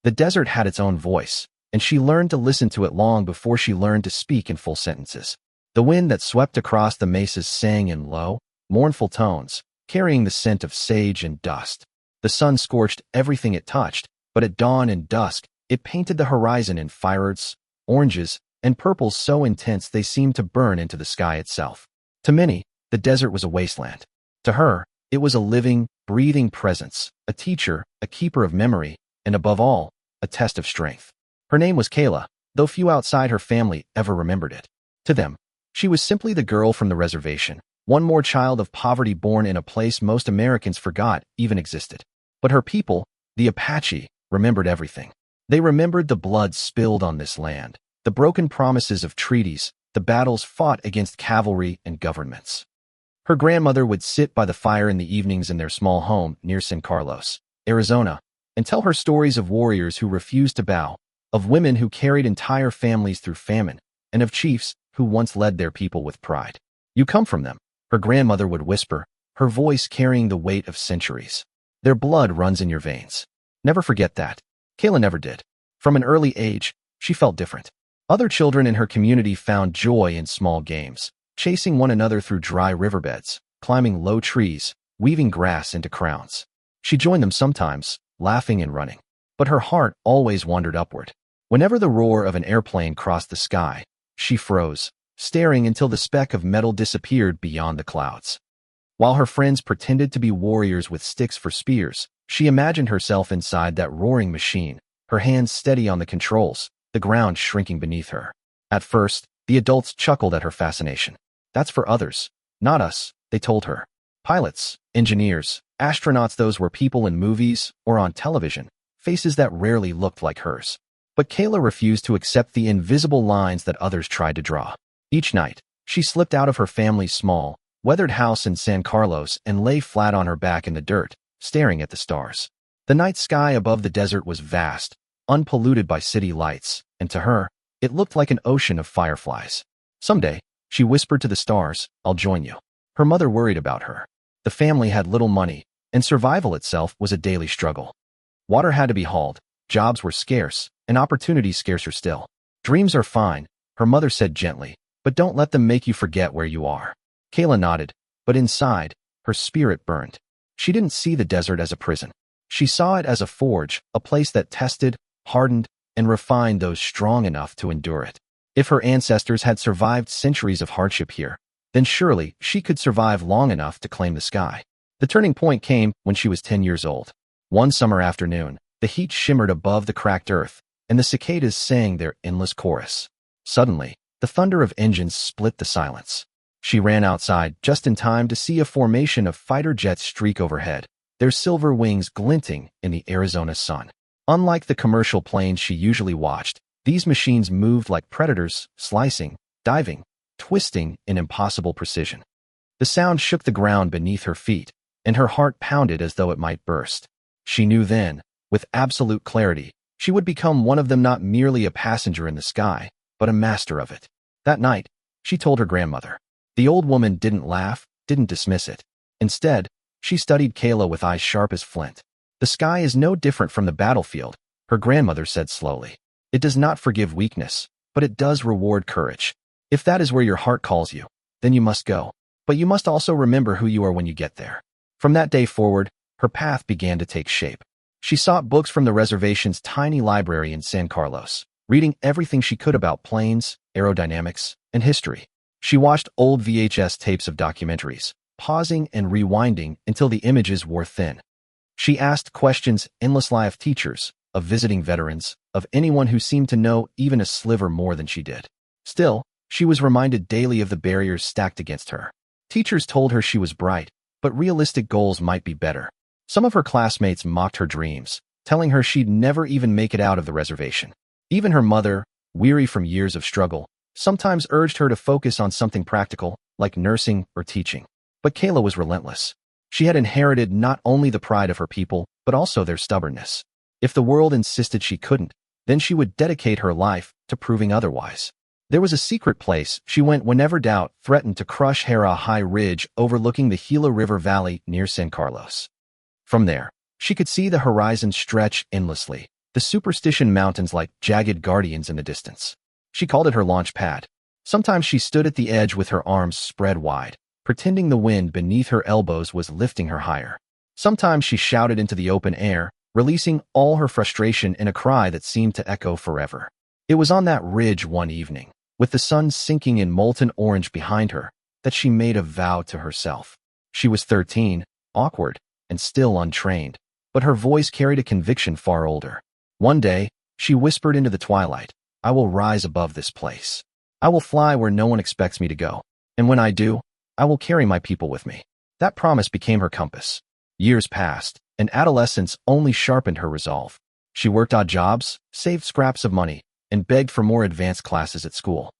The desert had its own voice, and she learned to listen to it long before she learned to speak in full sentences. The wind that swept across the mesas sang in low, mournful tones, carrying the scent of sage and dust. The sun scorched everything it touched, but at dawn and dusk, it painted the horizon in fireworks, oranges, and purples so intense they seemed to burn into the sky itself. To many, the desert was a wasteland. To her, it was a living, breathing presence, a teacher, a keeper of memory, and above all, a test of strength. Her name was Kayla, though few outside her family ever remembered it. To them, she was simply the girl from the reservation, one more child of poverty born in a place most Americans forgot even existed. But her people, the Apache, remembered everything. They remembered the blood spilled on this land, the broken promises of treaties, the battles fought against cavalry and governments. Her grandmother would sit by the fire in the evenings in their small home near San Carlos, Arizona, and tell her stories of warriors who refused to bow, of women who carried entire families through famine, and of chiefs who once led their people with pride. You come from them, her grandmother would whisper, her voice carrying the weight of centuries. Their blood runs in your veins. Never forget that. Kayla never did. From an early age, she felt different. Other children in her community found joy in small games, chasing one another through dry riverbeds, climbing low trees, weaving grass into crowns. She joined them sometimes, laughing and running. But her heart always wandered upward. Whenever the roar of an airplane crossed the sky, she froze, staring until the speck of metal disappeared beyond the clouds. While her friends pretended to be warriors with sticks for spears, she imagined herself inside that roaring machine, her hands steady on the controls, the ground shrinking beneath her. At first, the adults chuckled at her fascination. That's for others, not us, they told her. Pilots, engineers, astronauts, those were people in movies or on television, faces that rarely looked like hers. But Kayla refused to accept the invisible lines that others tried to draw. Each night, she slipped out of her family's small, weathered house in San Carlos and lay flat on her back in the dirt, staring at the stars. The night sky above the desert was vast, unpolluted by city lights, and to her, it looked like an ocean of fireflies. Someday, she whispered to the stars, I'll join you. Her mother worried about her. The family had little money, and survival itself was a daily struggle. Water had to be hauled, jobs were scarce, and opportunities scarcer still. Dreams are fine, her mother said gently, but don't let them make you forget where you are. Kayla nodded, but inside, her spirit burned. She didn't see the desert as a prison. She saw it as a forge, a place that tested, hardened, and refined those strong enough to endure it. If her ancestors had survived centuries of hardship here, then surely she could survive long enough to claim the sky. The turning point came when she was 10 years old. One summer afternoon, the heat shimmered above the cracked earth, and the cicadas sang their endless chorus. Suddenly, the thunder of engines split the silence. She ran outside just in time to see a formation of fighter jets streak overhead, their silver wings glinting in the Arizona sun. Unlike the commercial planes she usually watched, these machines moved like predators, slicing, diving, twisting in impossible precision. The sound shook the ground beneath her feet, and her heart pounded as though it might burst. She knew then, with absolute clarity, she would become one of them, not merely a passenger in the sky, but a master of it. That night, she told her grandmother. The old woman didn't laugh, didn't dismiss it. Instead, she studied Kayla with eyes sharp as flint. The sky is no different from the battlefield, her grandmother said slowly. It does not forgive weakness, but it does reward courage. If that is where your heart calls you, then you must go. But you must also remember who you are when you get there. From that day forward, her path began to take shape. She sought books from the reservation's tiny library in San Carlos, reading everything she could about planes, aerodynamics, and history. She watched old VHS tapes of documentaries, pausing and rewinding until the images wore thin. She asked questions endlessly of teachers, of visiting veterans, of anyone who seemed to know even a sliver more than she did. Still, she was reminded daily of the barriers stacked against her. Teachers told her she was bright, but realistic goals might be better. Some of her classmates mocked her dreams, telling her she'd never even make it out of the reservation. Even her mother, weary from years of struggle, sometimes urged her to focus on something practical, like nursing or teaching. But Kayla was relentless. She had inherited not only the pride of her people, but also their stubbornness. If the world insisted she couldn't, then she would dedicate her life to proving otherwise. There was a secret place she went whenever doubt threatened to crush her, a high ridge overlooking the Gila River Valley near San Carlos. From there, she could see the horizon stretch endlessly, the superstition mountains like jagged guardians in the distance. She called it her launch pad. Sometimes she stood at the edge with her arms spread wide, pretending the wind beneath her elbows was lifting her higher. Sometimes she shouted into the open air, releasing all her frustration in a cry that seemed to echo forever. It was on that ridge one evening, with the sun sinking in molten orange behind her, that she made a vow to herself. She was 13, awkward, and still untrained, but her voice carried a conviction far older. One day, she whispered into the twilight, "I will rise above this place. I will fly where no one expects me to go, and when I do, I will carry my people with me." That promise became her compass. Years passed, and adolescence only sharpened her resolve. She worked odd jobs, saved scraps of money, and begged for more advanced classes at school.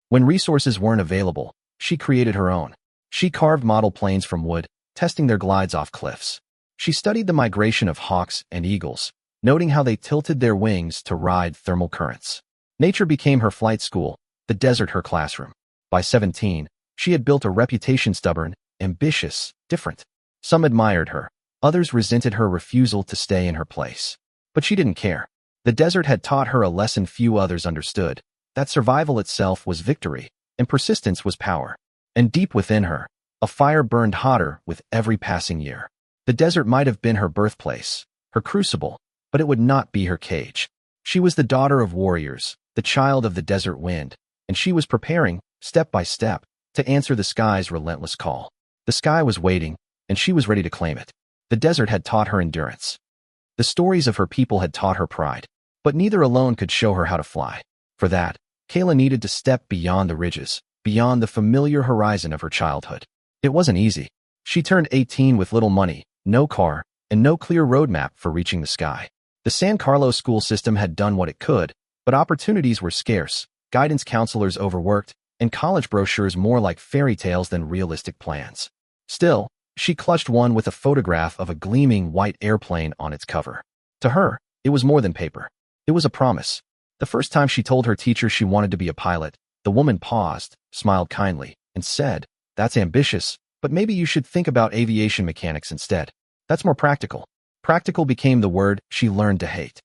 When resources weren't available, she created her own. She carved model planes from wood, testing their glides off cliffs. She studied the migration of hawks and eagles, noting how they tilted their wings to ride thermal currents. Nature became her flight school, the desert her classroom. By 17, she had built a reputation: stubborn, ambitious, different. Some admired her, others resented her refusal to stay in her place. But she didn't care. The desert had taught her a lesson few others understood, that survival itself was victory, and persistence was power. And deep within her, a fire burned hotter with every passing year. The desert might have been her birthplace, her crucible, but it would not be her cage. She was the daughter of warriors, the child of the desert wind, and she was preparing, step by step, to answer the sky's relentless call. The sky was waiting, and she was ready to claim it. The desert had taught her endurance. The stories of her people had taught her pride, but neither alone could show her how to fly. For that, Kayla needed to step beyond the ridges, beyond the familiar horizon of her childhood. It wasn't easy. She turned 18 with little money, no car, and no clear roadmap for reaching the sky. The San Carlos school system had done what it could, but opportunities were scarce, guidance counselors overworked, and college brochures more like fairy tales than realistic plans. Still, she clutched one with a photograph of a gleaming white airplane on its cover. To her, it was more than paper. It was a promise. The first time she told her teacher she wanted to be a pilot, the woman paused, smiled kindly, and said, "That's ambitious, but maybe you should think about aviation mechanics instead. That's more practical." Practical became the word she learned to hate.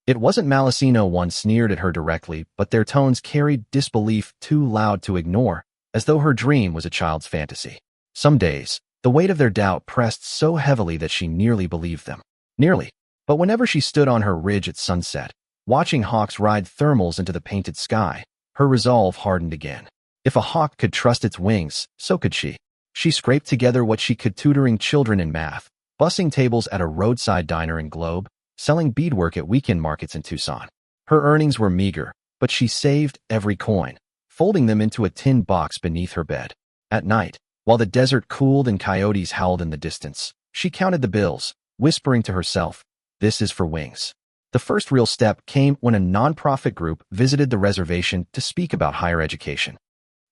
It wasn't malice. No one sneered at her directly, but their tones carried disbelief too loud to ignore, as though her dream was a child's fantasy. Some days, the weight of their doubt pressed so heavily that she nearly believed them. Nearly. But whenever she stood on her ridge at sunset, watching hawks ride thermals into the painted sky, her resolve hardened again. If a hawk could trust its wings, so could she. She scraped together what she could, tutoring children in math, bussing tables at a roadside diner in Globe, selling beadwork at weekend markets in Tucson. Her earnings were meager, but she saved every coin, folding them into a tin box beneath her bed. At night, while the desert cooled and coyotes howled in the distance, she counted the bills, whispering to herself, "This is for wings." The first real step came when a nonprofit group visited the reservation to speak about higher education.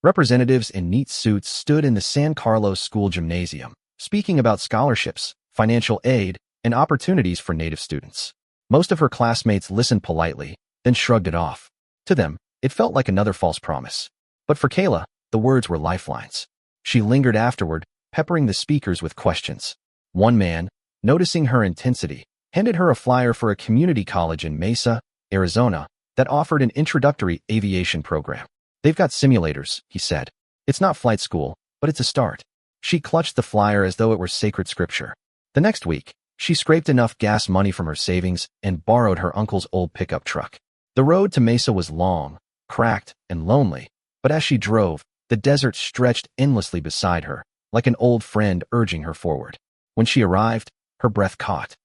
Representatives in neat suits stood in the San Carlos school gymnasium, speaking about scholarships, financial aid, and opportunities for Native students. Most of her classmates listened politely, then shrugged it off. To them, it felt like another false promise. But for Kayla, the words were lifelines. She lingered afterward, peppering the speakers with questions. One man, noticing her intensity, handed her a flyer for a community college in Mesa, Arizona, that offered an introductory aviation program. "They've got simulators," he said. "It's not flight school, but it's a start." She clutched the flyer as though it were sacred scripture. The next week, she scraped enough gas money from her savings and borrowed her uncle's old pickup truck. The road to Mesa was long, cracked, and lonely, but as she drove, the desert stretched endlessly beside her, like an old friend urging her forward. When she arrived, her breath caught.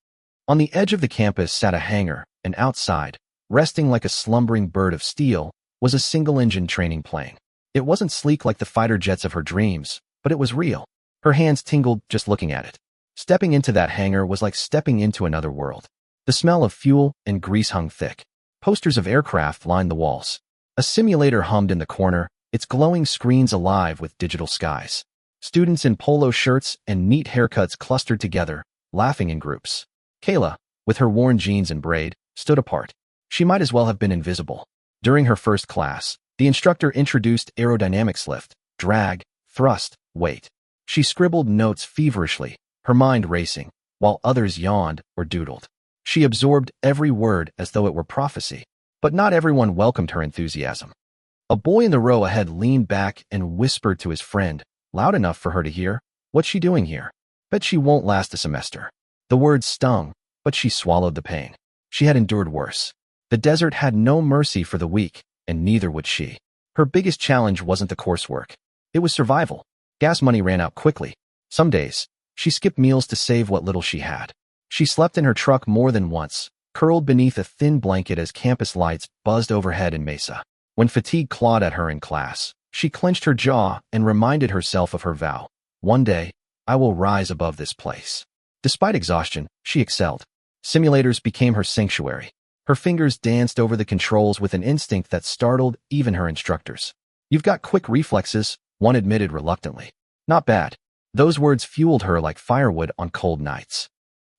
On the edge of the campus sat a hangar, and outside, resting like a slumbering bird of steel, was a single-engine training plane. It wasn't sleek like the fighter jets of her dreams, but it was real. Her hands tingled just looking at it. Stepping into that hangar was like stepping into another world. The smell of fuel and grease hung thick. Posters of aircraft lined the walls. A simulator hummed in the corner, its glowing screens alive with digital skies. Students in polo shirts and neat haircuts clustered together, laughing in groups. Kayla, with her worn jeans and braid, stood apart. She might as well have been invisible. During her first class, the instructor introduced aerodynamics: lift, drag, thrust, weight. She scribbled notes feverishly, her mind racing, while others yawned or doodled. She absorbed every word as though it were prophecy. But not everyone welcomed her enthusiasm. A boy in the row ahead leaned back and whispered to his friend, loud enough for her to hear, "What's she doing here? Bet she won't last a semester." The words stung, but she swallowed the pain. She had endured worse. The desert had no mercy for the weak, and neither would she. Her biggest challenge wasn't the coursework. It was survival. Gas money ran out quickly. Some days, she skipped meals to save what little she had. She slept in her truck more than once, curled beneath a thin blanket as campus lights buzzed overhead in Mesa. When fatigue clawed at her in class, she clenched her jaw and reminded herself of her vow. One day, I will rise above this place. Despite exhaustion, she excelled. Simulators became her sanctuary. Her fingers danced over the controls with an instinct that startled even her instructors. "You've got quick reflexes," one admitted reluctantly. "Not bad." Those words fueled her like firewood on cold nights.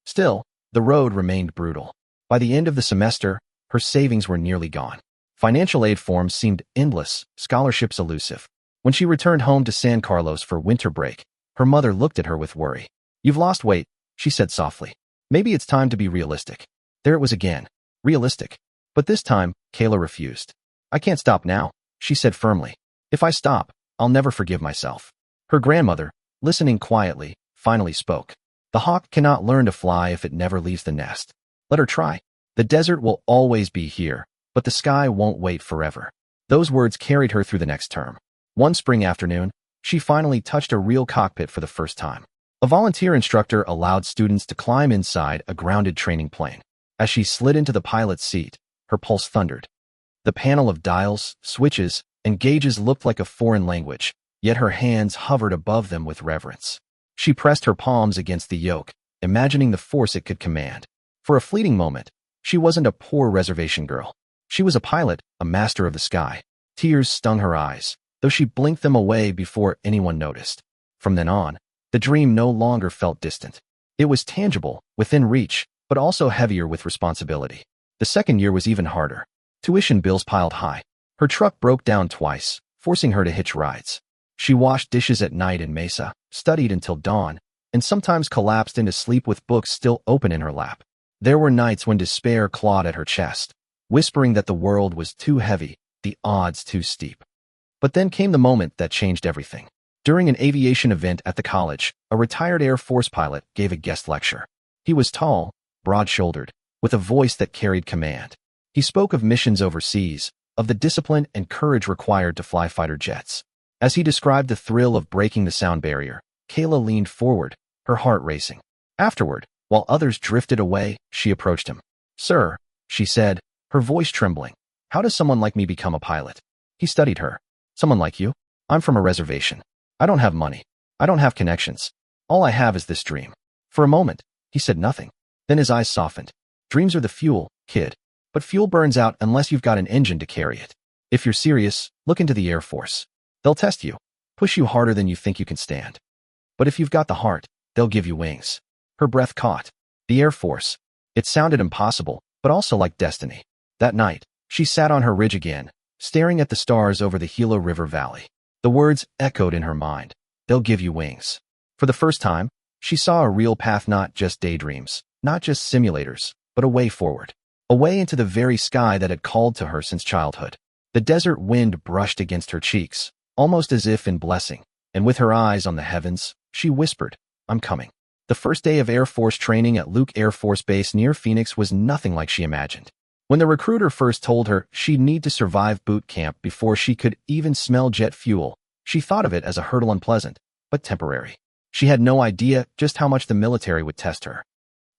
Still, the road remained brutal. By the end of the semester, her savings were nearly gone. Financial aid forms seemed endless, scholarships elusive. When she returned home to San Carlos for winter break, her mother looked at her with worry. "You've lost weight," she said softly. "Maybe it's time to be realistic." There it was again. Realistic. But this time, Kayla refused. "I can't stop now," she said firmly. "If I stop, I'll never forgive myself." Her grandmother, listening quietly, finally spoke. "The hawk cannot learn to fly if it never leaves the nest. Let her try. The desert will always be here, but the sky won't wait forever." Those words carried her through the next term. One spring afternoon, she finally touched a real cockpit for the first time. A volunteer instructor allowed students to climb inside a grounded training plane. As she slid into the pilot's seat, her pulse thundered. The panel of dials, switches, and gauges looked like a foreign language, yet her hands hovered above them with reverence. She pressed her palms against the yoke, imagining the force it could command. For a fleeting moment, she wasn't a poor reservation girl. She was a pilot, a master of the sky. Tears stung her eyes, though she blinked them away before anyone noticed. From then on, the dream no longer felt distant. It was tangible, within reach, but also heavier with responsibility. The second year was even harder. Tuition bills piled high. Her truck broke down twice, forcing her to hitch rides. She washed dishes at night in Mesa, studied until dawn, and sometimes collapsed into sleep with books still open in her lap. There were nights when despair clawed at her chest, whispering that the world was too heavy, the odds too steep. But then came the moment that changed everything. During an aviation event at the college, a retired Air Force pilot gave a guest lecture. He was tall, broad-shouldered, with a voice that carried command. He spoke of missions overseas, of the discipline and courage required to fly fighter jets. As he described the thrill of breaking the sound barrier, Kayla leaned forward, her heart racing. Afterward, while others drifted away, she approached him. "Sir," she said, her voice trembling, "how does someone like me become a pilot?" He studied her. "Someone like you? I'm from a reservation. I don't have money. I don't have connections. All I have is this dream." For a moment, he said nothing. Then his eyes softened. "Dreams are the fuel, kid. But fuel burns out unless you've got an engine to carry it. If you're serious, look into the Air Force. They'll test you, push you harder than you think you can stand. But if you've got the heart, they'll give you wings." Her breath caught. The Air Force. It sounded impossible, but also like destiny. That night, she sat on her ridge again, staring at the stars over the Gila River Valley. The words echoed in her mind. "They'll give you wings." For the first time, she saw a real path, not just daydreams, not just simulators, but a way forward. A way into the very sky that had called to her since childhood. The desert wind brushed against her cheeks, almost as if in blessing, and with her eyes on the heavens, she whispered, "I'm coming." The first day of Air Force training at Luke Air Force Base near Phoenix was nothing like she imagined. When the recruiter first told her she'd need to survive boot camp before she could even smell jet fuel, she thought of it as a hurdle, unpleasant, but temporary. She had no idea just how much the military would test her.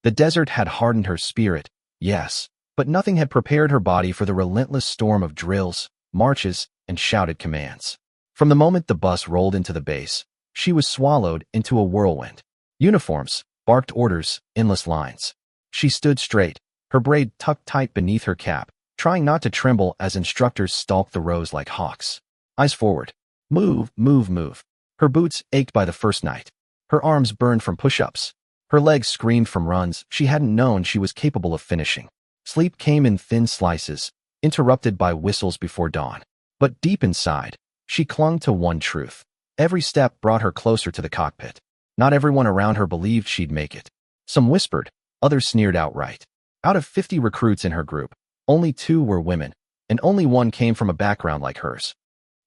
The desert had hardened her spirit, yes, but nothing had prepared her body for the relentless storm of drills, marches, and shouted commands. From the moment the bus rolled into the base, she was swallowed into a whirlwind. Uniforms, barked orders, endless lines. She stood straight, her braid tucked tight beneath her cap, trying not to tremble as instructors stalked the rows like hawks. Eyes forward. Move, move, move. Her boots ached by the first night. Her arms burned from push-ups. Her legs screamed from runs she hadn't known she was capable of finishing. Sleep came in thin slices, interrupted by whistles before dawn. But deep inside, she clung to one truth. Every step brought her closer to the cockpit. Not everyone around her believed she'd make it. Some whispered, others sneered outright. Out of 50 recruits in her group, only 2 were women, and only 1 came from a background like hers.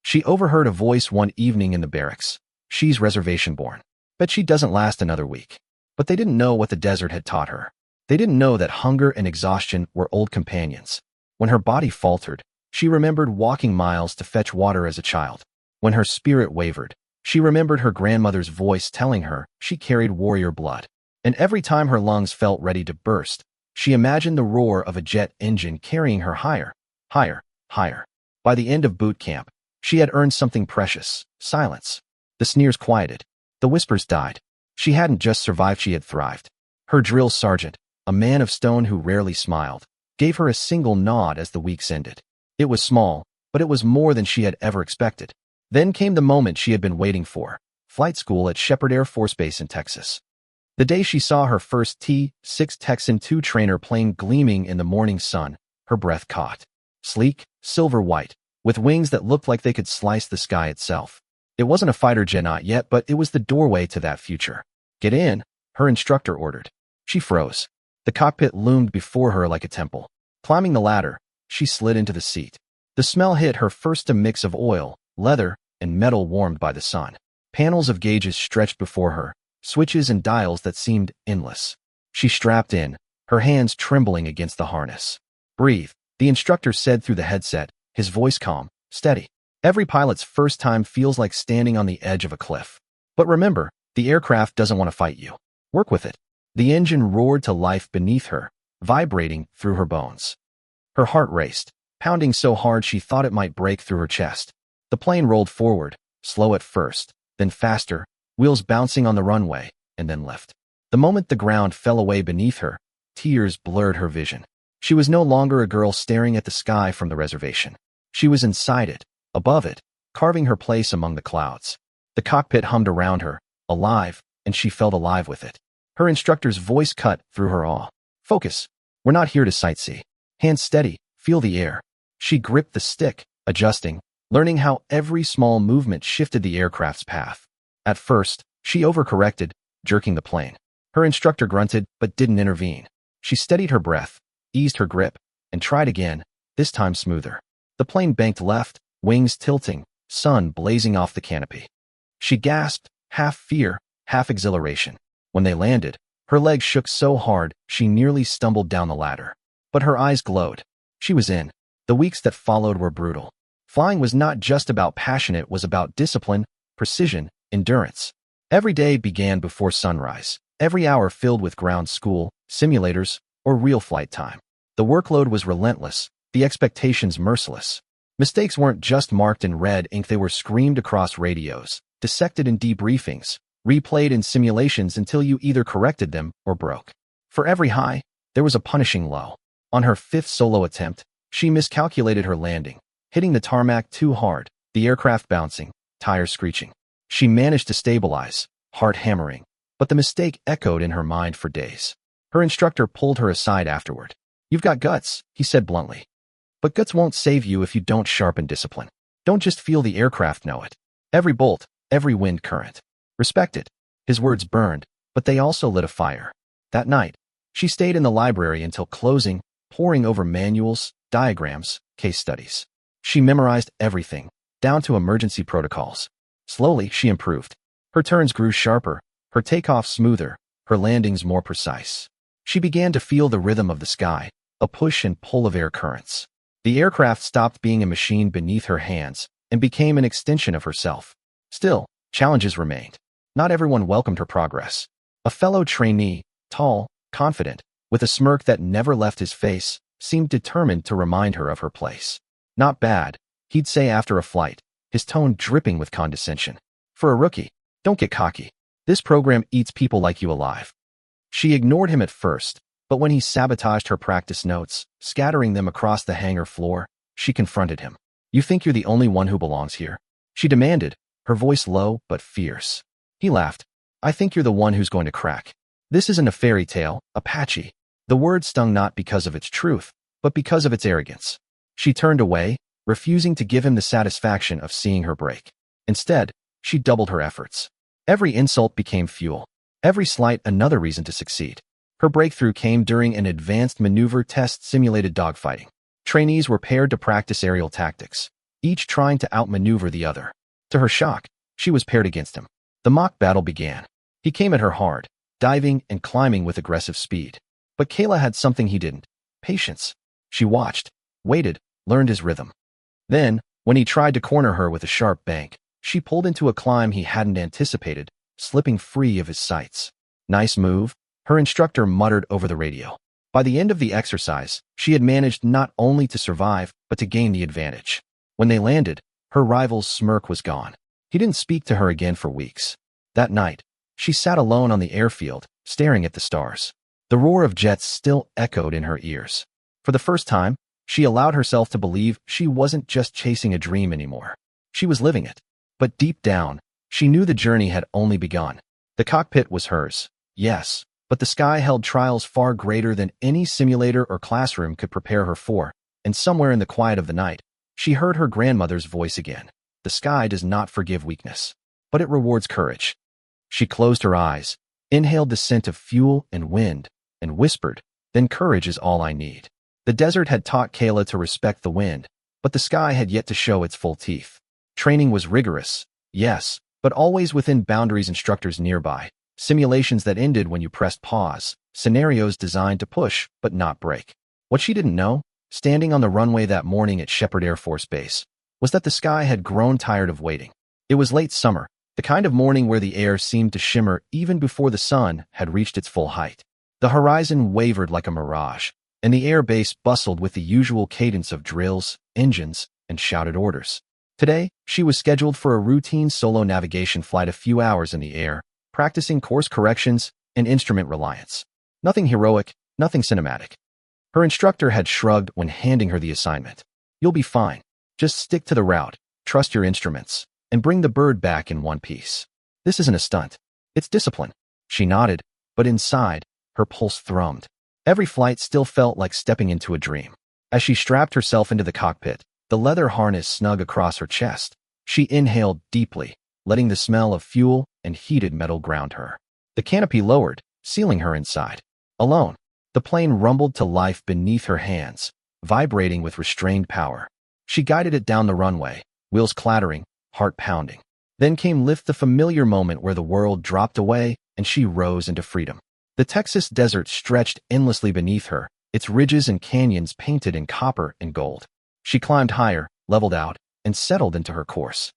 She overheard a voice one evening in the barracks. She's reservation born. Bet she doesn't last another week. But they didn't know what the desert had taught her. They didn't know that hunger and exhaustion were old companions. When her body faltered, she remembered walking miles to fetch water as a child. When her spirit wavered, she remembered her grandmother's voice telling her she carried warrior blood. And every time her lungs felt ready to burst, she imagined the roar of a jet engine carrying her higher, higher, higher. By the end of boot camp, she had earned something precious: silence. The sneers quieted. The whispers died. She hadn't just survived, she had thrived. Her drill sergeant, a man of stone who rarely smiled, gave her a single nod as the weeks ended. It was small, but it was more than she had ever expected. Then came the moment she had been waiting for: flight school at Shepherd Air Force Base in Texas. The day she saw her first T-6 Texan II trainer plane gleaming in the morning sun, her breath caught. Sleek, silver-white, with wings that looked like they could slice the sky itself. It wasn't a fighter jet, not yet, but it was the doorway to that future. "Get in," her instructor ordered. She froze. The cockpit loomed before her like a temple. Climbing the ladder, she slid into the seat. The smell hit her first, a mix of oil, leather, and metal warmed by the sun. Panels of gauges stretched before her, switches and dials that seemed endless. She strapped in, her hands trembling against the harness. "Breathe," the instructor said through the headset, his voice calm, steady. "Every pilot's first time feels like standing on the edge of a cliff. But remember, the aircraft doesn't want to fight you. Work with it." The engine roared to life beneath her, vibrating through her bones. Her heart raced, pounding so hard she thought it might break through her chest. The plane rolled forward, slow at first, then faster, wheels bouncing on the runway, and then left. The moment the ground fell away beneath her, tears blurred her vision. She was no longer a girl staring at the sky from the reservation. She was inside it, above it, carving her place among the clouds. The cockpit hummed around her, alive, and she felt alive with it. Her instructor's voice cut through her awe. "Focus. We're not here to sightsee. Hands steady, feel the air." She gripped the stick, adjusting, learning how every small movement shifted the aircraft's path. At first, she overcorrected, jerking the plane. Her instructor grunted but didn't intervene. She steadied her breath, eased her grip, and tried again, this time smoother. The plane banked left, wings tilting, sun blazing off the canopy. She gasped, half fear, half exhilaration. When they landed, her legs shook so hard she nearly stumbled down the ladder. But her eyes glowed. She was in. The weeks that followed were brutal. Flying was not just about passion, it was about discipline, precision, endurance. Every day began before sunrise, every hour filled with ground school, simulators, or real flight time. The workload was relentless, the expectations merciless. Mistakes weren't just marked in red ink, they were screamed across radios, dissected in debriefings, replayed in simulations until you either corrected them or broke. For every high, there was a punishing low. On her 5th solo attempt, she miscalculated her landing, hitting the tarmac too hard, the aircraft bouncing, tires screeching. She managed to stabilize, heart hammering, but the mistake echoed in her mind for days. Her instructor pulled her aside afterward. "You've got guts," he said bluntly. "But guts won't save you if you don't sharpen discipline. Don't just feel the aircraft, know it. Every bolt, every wind current. Respect it." His words burned, but they also lit a fire. That night, she stayed in the library until closing, poring over manuals, diagrams, case studies. She memorized everything, down to emergency protocols. Slowly, she improved. Her turns grew sharper, her takeoffs smoother, her landings more precise. She began to feel the rhythm of the sky, a push and pull of air currents. The aircraft stopped being a machine beneath her hands and became an extension of herself. Still, challenges remained. Not everyone welcomed her progress. A fellow trainee, tall, confident, with a smirk that never left his face, seemed determined to remind her of her place. "Not bad," he'd say after a flight, his tone dripping with condescension. "For a rookie, don't get cocky. This program eats people like you alive." She ignored him at first, but when he sabotaged her practice notes, scattering them across the hangar floor, she confronted him. "You think you're the only one who belongs here?" she demanded, her voice low but fierce. He laughed. "I think you're the one who's going to crack. This isn't a fairy tale, Apache." The word stung not because of its truth, but because of its arrogance. She turned away, refusing to give him the satisfaction of seeing her break. Instead, she doubled her efforts. Every insult became fuel. Every slight another reason to succeed. Her breakthrough came during an advanced maneuver test simulated dogfighting. Trainees were paired to practice aerial tactics, each trying to outmaneuver the other. To her shock, she was paired against him. The mock battle began. He came at her hard, diving and climbing with aggressive speed. But Kayla had something he didn't: patience. She watched, waited, learned his rhythm. Then, when he tried to corner her with a sharp bank, she pulled into a climb he hadn't anticipated, slipping free of his sights. "Nice move," her instructor muttered over the radio. By the end of the exercise, she had managed not only to survive, but to gain the advantage. When they landed, her rival's smirk was gone. He didn't speak to her again for weeks. That night, she sat alone on the airfield, staring at the stars. The roar of jets still echoed in her ears. For the first time, she allowed herself to believe she wasn't just chasing a dream anymore. She was living it. But deep down, she knew the journey had only begun. The cockpit was hers, yes, but the sky held trials far greater than any simulator or classroom could prepare her for, and somewhere in the quiet of the night, she heard her grandmother's voice again. The sky does not forgive weakness, but it rewards courage. She closed her eyes, inhaled the scent of fuel and wind, and whispered, "Then courage is all I need." The desert had taught Kayla to respect the wind, but the sky had yet to show its full teeth. Training was rigorous, yes, but always within boundaries instructors nearby, simulations that ended when you pressed pause, scenarios designed to push but not break. What she didn't know, standing on the runway that morning at Shepherd Air Force Base, was that the sky had grown tired of waiting. It was late summer, the kind of morning where the air seemed to shimmer even before the sun had reached its full height. The horizon wavered like a mirage, and the air base bustled with the usual cadence of drills, engines, and shouted orders. Today, she was scheduled for a routine solo navigation flight a few hours in the air, practicing course corrections and instrument reliance. Nothing heroic, nothing cinematic. Her instructor had shrugged when handing her the assignment. "You'll be fine. Just stick to the route, trust your instruments, and bring the bird back in one piece. This isn't a stunt. It's discipline." She nodded, but inside, her pulse thrummed. Every flight still felt like stepping into a dream. As she strapped herself into the cockpit, the leather harness snug across her chest, she inhaled deeply, letting the smell of fuel and heated metal ground her. The canopy lowered, sealing her inside. Alone, the plane rumbled to life beneath her hands, vibrating with restrained power. She guided it down the runway, wheels clattering, heart pounding. Then came the familiar moment where the world dropped away and she rose into freedom. The Texas desert stretched endlessly beneath her, its ridges and canyons painted in copper and gold. She climbed higher, leveled out, and settled into her course.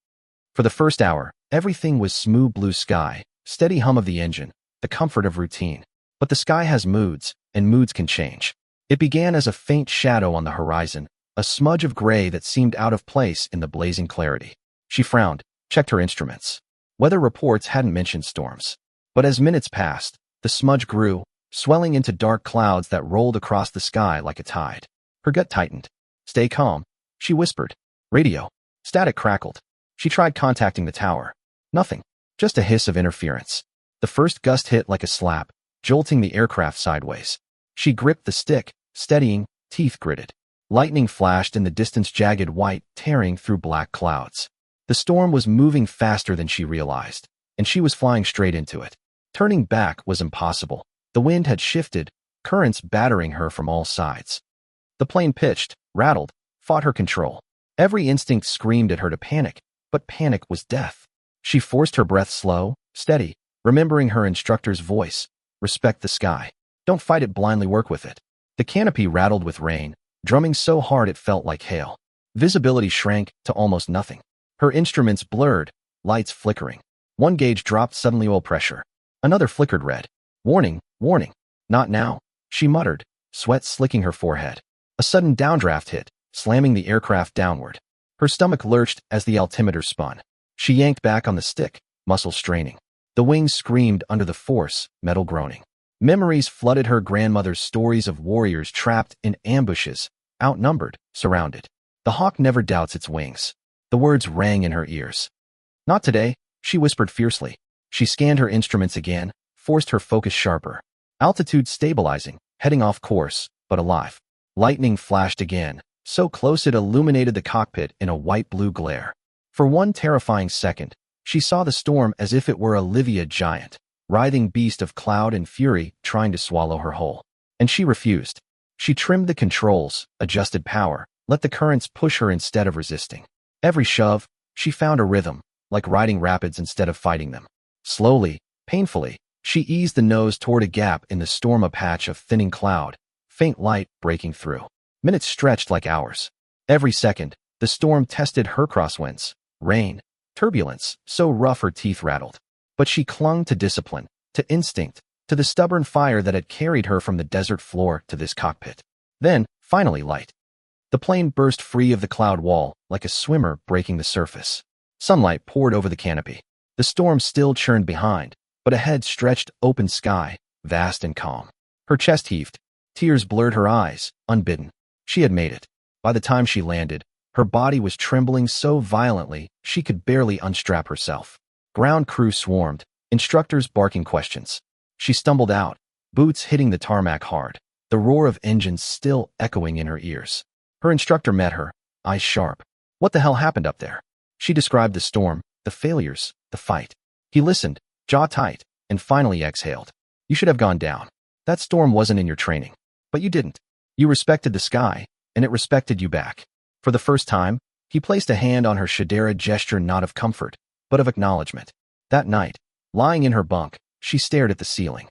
For the first hour, everything was smooth blue sky, steady hum of the engine, the comfort of routine. But the sky has moods, and moods can change. It began as a faint shadow on the horizon, a smudge of gray that seemed out of place in the blazing clarity. She frowned, checked her instruments. Weather reports hadn't mentioned storms. But as minutes passed, the smudge grew, swelling into dark clouds that rolled across the sky like a tide. Her gut tightened. "Stay calm," she whispered. "Radio." Static crackled. She tried contacting the tower. Nothing. Just a hiss of interference. The first gust hit like a slap, jolting the aircraft sideways. She gripped the stick, steadying, teeth gritted. Lightning flashed in the distance, jagged white, tearing through black clouds. The storm was moving faster than she realized, and she was flying straight into it. Turning back was impossible. The wind had shifted, currents battering her from all sides. The plane pitched, rattled, fought her control. Every instinct screamed at her to panic, but panic was death. She forced her breath slow, steady, remembering her instructor's voice. "Respect the sky. Don't fight it blindly, work with it." The canopy rattled with rain, drumming so hard it felt like hail. Visibility shrank to almost nothing. Her instruments blurred, lights flickering. One gauge dropped suddenly, oil pressure. Another flickered red. "Warning, warning. Not now," she muttered, sweat slicking her forehead. A sudden downdraft hit, slamming the aircraft downward. Her stomach lurched as the altimeter spun. She yanked back on the stick, muscles straining. The wings screamed under the force, metal groaning. Memories flooded her grandmother's stories of warriors trapped in ambushes, outnumbered, surrounded. "The hawk never doubts its wings." The words rang in her ears. "Not today," she whispered fiercely. She scanned her instruments again, forced her focus sharper. Altitude stabilizing, heading off course, but alive. Lightning flashed again, so close it illuminated the cockpit in a white-blue glare. For one terrifying second, she saw the storm as if it were a Livia giant, writhing beast of cloud and fury trying to swallow her whole. And she refused. She trimmed the controls, adjusted power, let the currents push her instead of resisting. Every shove, she found a rhythm, like riding rapids instead of fighting them. Slowly, painfully, she eased the nose toward a gap in the storm, a patch of thinning cloud, faint light breaking through. Minutes stretched like hours. Every second, the storm tested her crosswinds, rain, turbulence, so rough her teeth rattled. But she clung to discipline, to instinct, to the stubborn fire that had carried her from the desert floor to this cockpit. Then, finally, light. The plane burst free of the cloud wall, like a swimmer breaking the surface. Sunlight poured over the canopy. The storm still churned behind, but ahead stretched open sky, vast and calm. Her chest heaved. Tears blurred her eyes, unbidden. She had made it. By the time she landed, her body was trembling so violently she could barely unstrap herself. Ground crew swarmed, instructors barking questions. She stumbled out, boots hitting the tarmac hard, the roar of engines still echoing in her ears. Her instructor met her, eyes sharp. What the hell happened up there? She described the storm, the failures, the fight. He listened, jaw tight, and finally exhaled. You should have gone down. That storm wasn't in your training. But you didn't. You respected the sky, and it respected you back. For the first time, he placed a hand on her shoulder, a gesture not of comfort, but of acknowledgement. That night, lying in her bunk, she stared at the ceiling.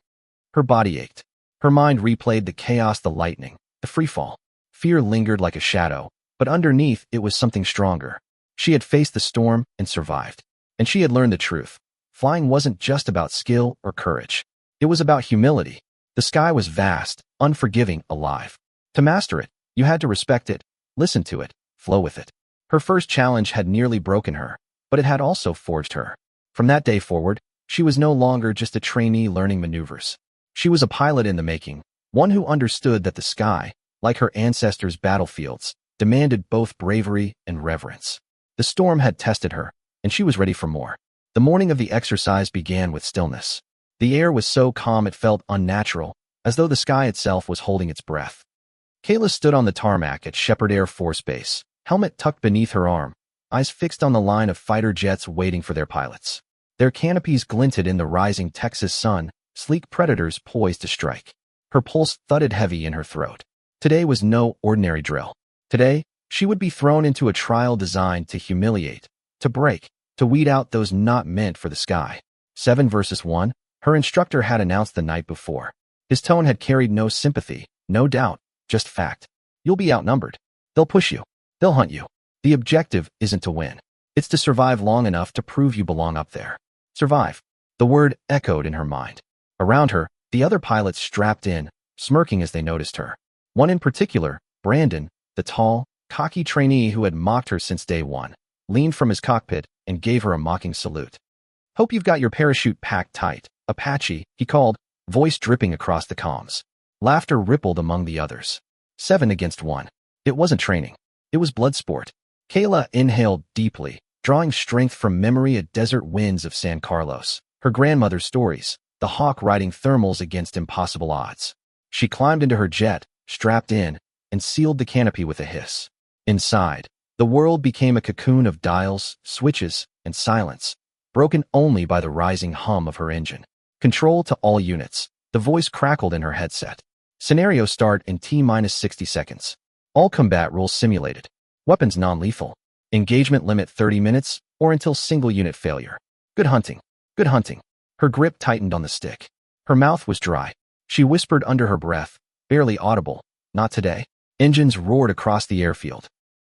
Her body ached. Her mind replayed the chaos, the lightning, the freefall. Fear lingered like a shadow, but underneath it was something stronger. She had faced the storm and survived. And she had learned the truth. Flying wasn't just about skill or courage. It was about humility. The sky was vast, unforgiving, alive. To master it, you had to respect it, listen to it, flow with it. Her first challenge had nearly broken her, but it had also forged her. From that day forward, she was no longer just a trainee learning maneuvers. She was a pilot in the making, one who understood that the sky, like her ancestors' battlefields, demanded both bravery and reverence. The storm had tested her, and she was ready for more. The morning of the exercise began with stillness. The air was so calm it felt unnatural, as though the sky itself was holding its breath. Kayla stood on the tarmac at Shepherd Air Force Base, helmet tucked beneath her arm, eyes fixed on the line of fighter jets waiting for their pilots. Their canopies glinted in the rising Texas sun, sleek predators poised to strike. Her pulse thudded heavy in her throat. Today was no ordinary drill. Today, she would be thrown into a trial designed to humiliate, to break, to weed out those not meant for the sky. 7 versus 1, her instructor had announced the night before. His tone had carried no sympathy, no doubt, just fact. You'll be outnumbered. They'll push you. They'll hunt you. The objective isn't to win. It's to survive long enough to prove you belong up there. Survive. The word echoed in her mind. Around her, the other pilots strapped in, smirking as they noticed her. One in particular, Brandon, the tall, cocky trainee who had mocked her since day one, leaned from his cockpit and gave her a mocking salute. Hope you've got your parachute packed tight, Apache, he called, voice dripping across the comms. Laughter rippled among the others. 7 against 1. It wasn't training. It was blood sport. Kayla inhaled deeply, drawing strength from memory at desert winds of San Carlos, her grandmother's stories, the hawk riding thermals against impossible odds. She climbed into her jet, strapped in, and sealed the canopy with a hiss. Inside, the world became a cocoon of dials, switches, and silence, broken only by the rising hum of her engine. Control to all units. The voice crackled in her headset. Scenario start in T-60 seconds. All combat rules simulated. Weapons non-lethal. Engagement limit 30 minutes, or until single unit failure. Good hunting. Good hunting. Her grip tightened on the stick. Her mouth was dry. She whispered under her breath, barely audible, not today. Engines roared across the airfield.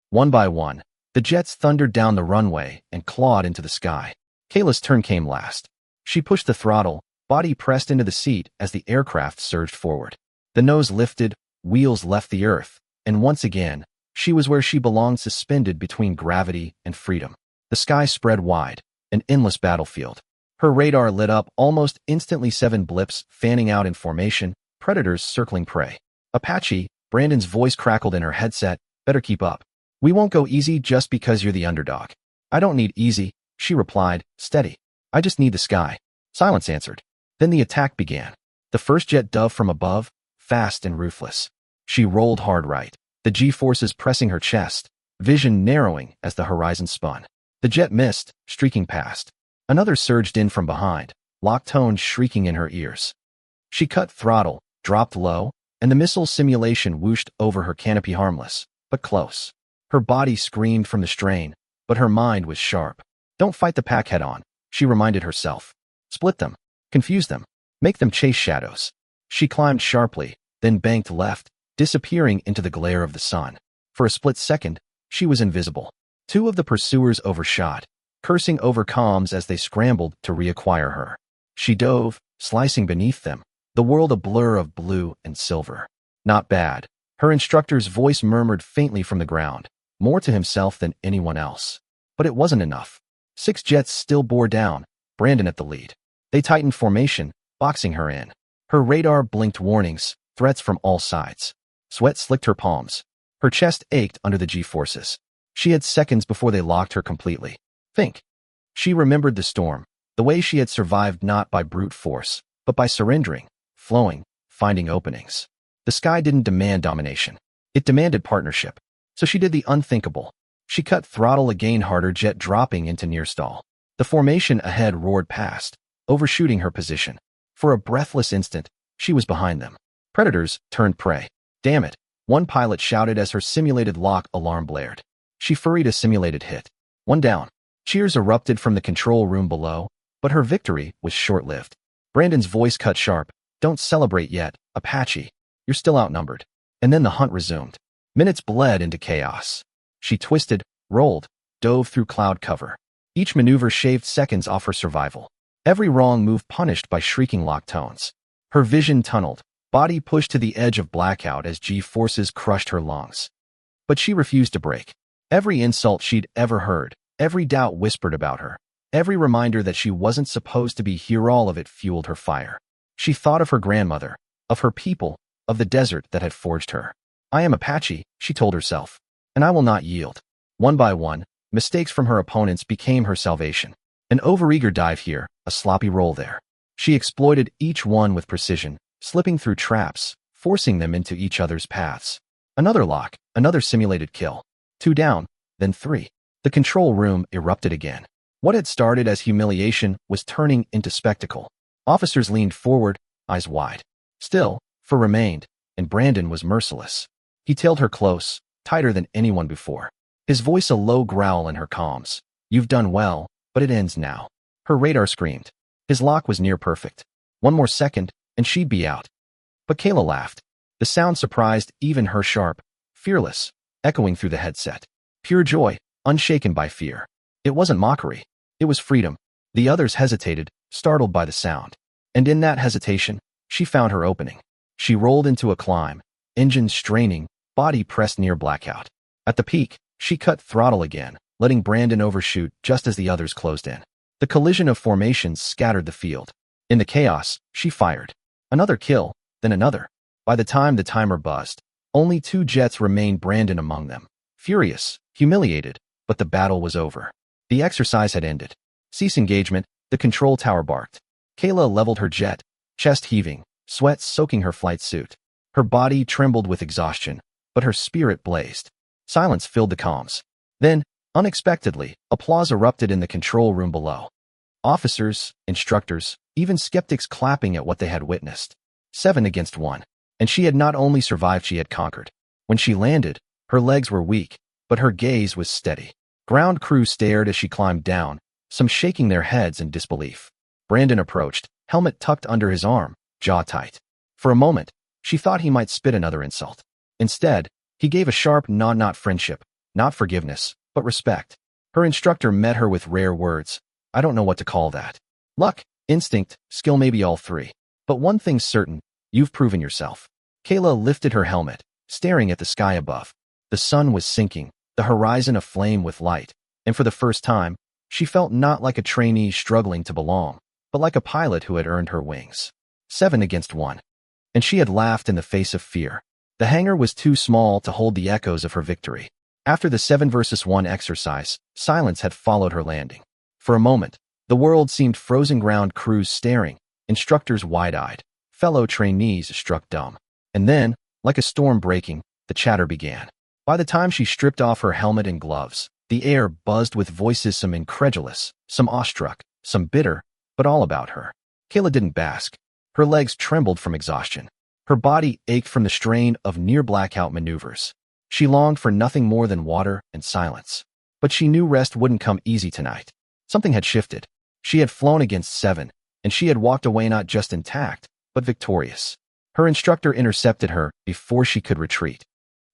One by one, the jets thundered down the runway and clawed into the sky. Kayla's turn came last. She pushed the throttle, body pressed into the seat as the aircraft surged forward. The nose lifted, wheels left the earth, and once again, she was where she belonged, suspended between gravity and freedom. The sky spread wide, an endless battlefield. Her radar lit up almost instantly, 7 blips fanning out in formation, predators circling prey. Apache, Brandon's voice crackled in her headset, better keep up. We won't go easy just because you're the underdog. I don't need easy, she replied, steady. I just need the sky. Silence answered. Then the attack began. The first jet dove from above, fast and ruthless. She rolled hard right, the G-forces pressing her chest, vision narrowing as the horizon spun. The jet missed, streaking past. Another surged in from behind, locked tones shrieking in her ears. She cut throttle, dropped low, and the missile simulation whooshed over her canopy harmless, but close. Her body screamed from the strain, but her mind was sharp. Don't fight the pack head-on, she reminded herself. Split them. Confuse them. Make them chase shadows. She climbed sharply, then banked left, disappearing into the glare of the sun. For a split second, she was invisible. Two of the pursuers overshot, cursing over comms as they scrambled to reacquire her. She dove, slicing beneath them, the world a blur of blue and silver. Not bad. Her instructor's voice murmured faintly from the ground, more to himself than anyone else. But it wasn't enough. 6 jets still bore down, Brandon at the lead. They tightened formation, boxing her in. Her radar blinked warnings, threats from all sides. Sweat slicked her palms. Her chest ached under the G-forces. She had seconds before they locked her completely. Think. She remembered the storm, the way she had survived not by brute force, but by surrendering, flowing, finding openings. The sky didn't demand domination. It demanded partnership. So she did the unthinkable. She cut throttle again harder, jet dropping into near stall. The formation ahead roared past, overshooting her position. For a breathless instant, she was behind them. Predators turned prey. Damn it, one pilot shouted as her simulated lock alarm blared. She furried a simulated hit. One down. Cheers erupted from the control room below, but her victory was short-lived. Brandon's voice cut sharp. Don't celebrate yet, Apache. You're still outnumbered. And then the hunt resumed. Minutes bled into chaos. She twisted, rolled, dove through cloud cover. Each maneuver shaved seconds off her survival. Every wrong move punished by shrieking lock tones. Her vision tunneled, body pushed to the edge of blackout as G-forces crushed her lungs. But she refused to break. Every insult she'd ever heard, every doubt whispered about her, every reminder that she wasn't supposed to be here, all of it fueled her fire. She thought of her grandmother, of her people, of the desert that had forged her. I am Apache, she told herself, and I will not yield. One by one, mistakes from her opponents became her salvation. An overeager dive here, a sloppy roll there. She exploited each one with precision, slipping through traps, forcing them into each other's paths. Another lock, another simulated kill. 2 down, then 3. The control room erupted again. What had started as humiliation was turning into spectacle. Officers leaned forward, eyes wide. Still, for remained, and Brandon was merciless. He tailed her close, tighter than anyone before. His voice a low growl in her comms. You've done well, but it ends now. Her radar screamed. His lock was near perfect. One more second, and she'd be out. But Kayla laughed. The sound surprised even her sharp, fearless, echoing through the headset. Pure joy, unshaken by fear. It wasn't mockery. It was freedom. The others hesitated, startled by the sound. And in that hesitation, she found her opening. She rolled into a climb, engine straining, body pressed near blackout. At the peak, she cut throttle again, letting Brandon overshoot just as the others closed in. The collision of formations scattered the field. In the chaos, she fired. Another kill, then another. By the time the timer buzzed, only 2 jets remained, Brandon among them. Furious, humiliated, but the battle was over. The exercise had ended. Cease engagement, the control tower barked. Kayla leveled her jet, chest heaving, sweat soaking her flight suit. Her body trembled with exhaustion, but her spirit blazed. Silence filled the comms. Then, unexpectedly, applause erupted in the control room below. Officers, instructors, even skeptics clapping at what they had witnessed. 7 against 1. And she had not only survived, she had conquered. When she landed, her legs were weak, but her gaze was steady. Ground crew stared as she climbed down, some shaking their heads in disbelief. Brandon approached, helmet tucked under his arm, jaw tight. For a moment, she thought he might spit another insult. Instead, he gave a sharp nod, not friendship, not forgiveness, but respect. Her instructor met her with rare words. I don't know what to call that. Luck, instinct, skill, maybe all 3. But one thing's certain, you've proven yourself. Kayla lifted her helmet, staring at the sky above. The sun was sinking, the horizon aflame with light, and for the first time, she felt not like a trainee struggling to belong, but like a pilot who had earned her wings. 7 against 1. And she had laughed in the face of fear. The hangar was too small to hold the echoes of her victory. After the 7 versus 1 exercise, silence had followed her landing. For a moment, the world seemed frozen, ground crews staring, instructors wide-eyed, fellow trainees struck dumb. And then, like a storm breaking, the chatter began. By the time she stripped off her helmet and gloves, the air buzzed with voices, some incredulous, some awestruck, some bitter, but all about her. Kayla didn't bask. Her legs trembled from exhaustion. Her body ached from the strain of near-blackout maneuvers. She longed for nothing more than water and silence. But she knew rest wouldn't come easy tonight. Something had shifted. She had flown against 7, and she had walked away not just intact, but victorious. Her instructor intercepted her before she could retreat.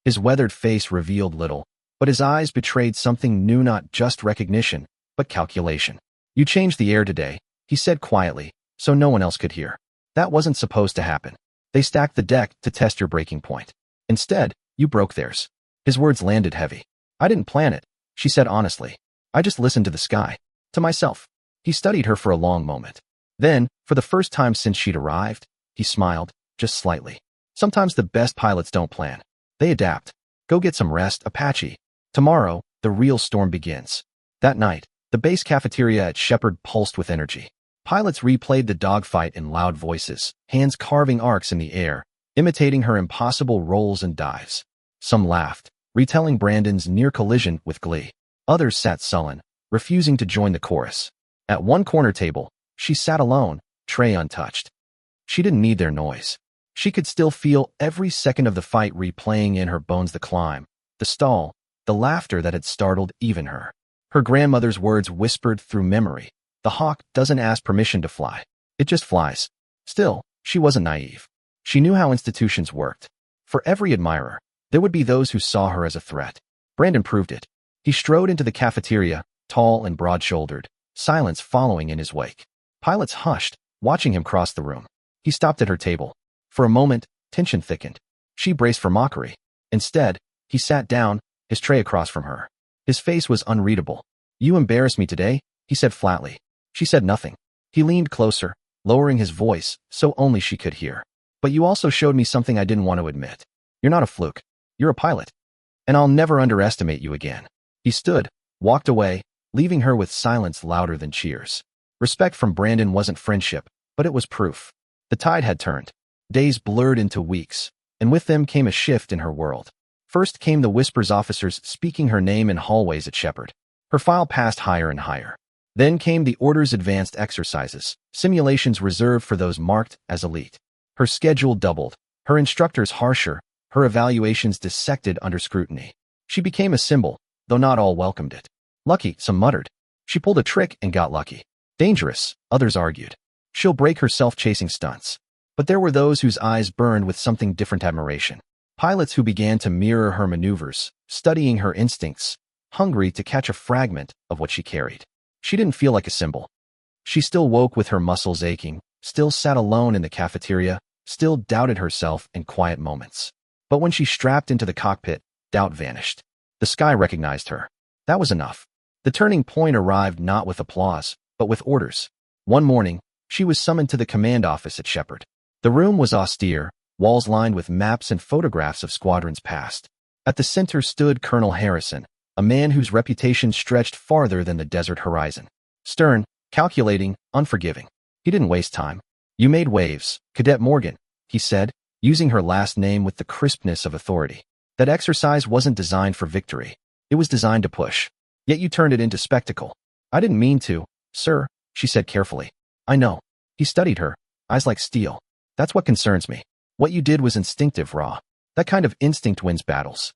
His weathered face revealed little, but his eyes betrayed something new, not just recognition, but calculation. "You changed the air today," he said quietly, so no one else could hear. "That wasn't supposed to happen. They stacked the deck to test your breaking point. Instead, you broke theirs." His words landed heavy. "I didn't plan it," she said honestly. "I just listened to the sky. To myself." He studied her for a long moment. Then, for the first time since she'd arrived, he smiled, just slightly. "Sometimes the best pilots don't plan. They adapt. Go get some rest, Apache. Tomorrow, the real storm begins." That night, the base cafeteria at Shepard pulsed with energy. Pilots replayed the dogfight in loud voices, hands carving arcs in the air, imitating her impossible rolls and dives. Some laughed, retelling Brandon's near collision with glee. Others sat sullen, refusing to join the chorus. At one corner table, she sat alone, tray untouched. She didn't need their noise. She could still feel every second of the fight replaying in her bones: the climb, the stall, the laughter that had startled even her. Her grandmother's words whispered through memory: "The hawk doesn't ask permission to fly. It just flies." Still, she wasn't naive. She knew how institutions worked. For every admirer, there would be those who saw her as a threat. Brandon proved it. He strode into the cafeteria, tall and broad-shouldered, silence following in his wake. Pilots hushed, watching him cross the room. He stopped at her table. For a moment, tension thickened. She braced for mockery. Instead, he sat down, his tray across from her. His face was unreadable. "You embarrassed me today," he said flatly. She said nothing. He leaned closer, lowering his voice so only she could hear. "But you also showed me something I didn't want to admit. You're not a fluke. You're a pilot. And I'll never underestimate you again." He stood, walked away, leaving her with silence louder than cheers. Respect from Brandon wasn't friendship, but it was proof. The tide had turned. Days blurred into weeks, and with them came a shift in her world. First came the whispers, officers speaking her name in hallways at Shepard. Her file passed higher and higher. Then came the orders, advanced exercises, simulations reserved for those marked as elite. Her schedule doubled, her instructors harsher, her evaluations dissected under scrutiny. She became a symbol, though not all welcomed it. Lucky, some muttered. She pulled a trick and got lucky. Dangerous, others argued. She'll break herself chasing stunts. But there were those whose eyes burned with something different: admiration. Pilots who began to mirror her maneuvers, studying her instincts, hungry to catch a fragment of what she carried. She didn't feel like a symbol. She still woke with her muscles aching, still sat alone in the cafeteria, still doubted herself in quiet moments. But when she strapped into the cockpit, doubt vanished. The sky recognized her. That was enough. The turning point arrived not with applause, but with orders. One morning, she was summoned to the command office at Shepard. The room was austere, walls lined with maps and photographs of squadrons past. At the center stood Colonel Harrison, a man whose reputation stretched farther than the desert horizon. Stern, calculating, unforgiving. He didn't waste time. "You made waves, Cadet Morgan," he said, using her last name with the crispness of authority. "That exercise wasn't designed for victory. It was designed to push. Yet you turned it into spectacle." "I didn't mean to, sir," she said carefully. "I know." He studied her, eyes like steel. "That's what concerns me. What you did was instinctive, raw. That kind of instinct wins battles.